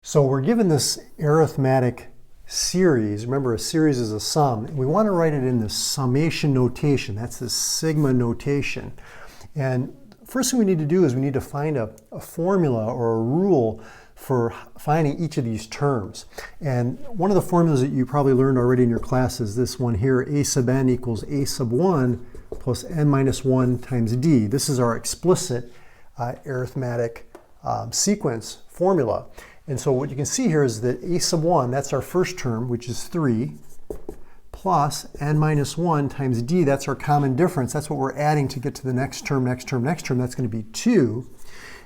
So we're given this arithmetic series. Remember, a series is a sum. We want to write it in the summation notation. That's the sigma notation. And first thing we need to do is we need to find a formula or a rule for finding each of these terms. And one of the formulas that you probably learned already in your class is this one here, a sub n equals a sub 1 plus n minus 1 times d. This is our explicit arithmetic sequence formula. And so what you can see here is that a sub 1, that's our first term, which is 3, plus n minus 1 times d, that's our common difference. That's what we're adding to get to the next term, next term, next term. That's going to be 2.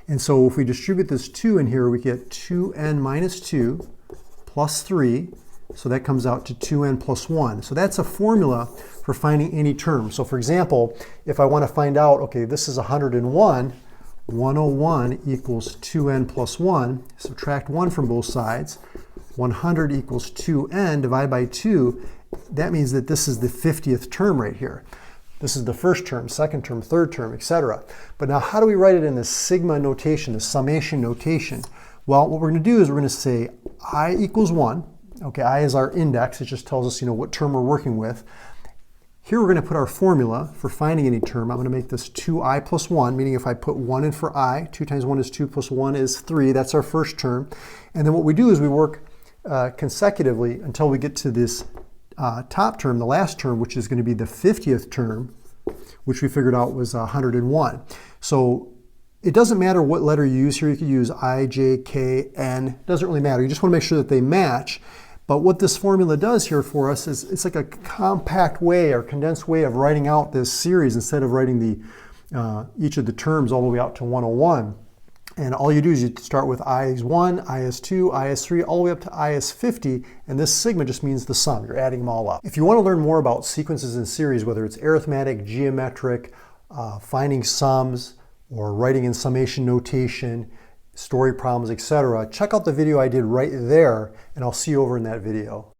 And so if we distribute this 2 in here, we get 2n minus 2 plus 3. So that comes out to 2n plus 1. So that's a formula for finding any term. So for example, if I want to find out, okay, this is 101, 101 equals 2n plus 1. Subtract 1 from both sides. 100 equals 2n, divide by 2. That means that this is the 50th term right here. This is the first term, second term, third term, etc. But now how do we write it in the sigma notation, the summation notation? Well, what we're going to do is we're going to say I equals 1. Okay, I is our index. It just tells us, what term we're working with. Here we're going to put our formula for finding any term. I'm going to make this 2i plus 1, meaning if I put 1 in for I, 2 times 1 is 2 plus 1 is 3. That's our first term. And then what we do is we work consecutively until we get to this top term, the last term, which is going to be the 50th term, which we figured out was 101. So it doesn't matter what letter you use here. You could use I, J, K, N. It doesn't really matter. You just want to make sure that they match. But what this formula does here for us is it's like a compact way or condensed way of writing out this series instead of writing the each of the terms all the way out to 101. And all you do is you start with I is 1, I is 2, I is 3, all the way up to I is 50. And this sigma just means the sum. You're adding them all up. If you want to learn more about sequences in series, whether it's arithmetic, geometric, finding sums, or writing in summation notation, story problems, etc., check out the video I did right there, and I'll see you over in that video.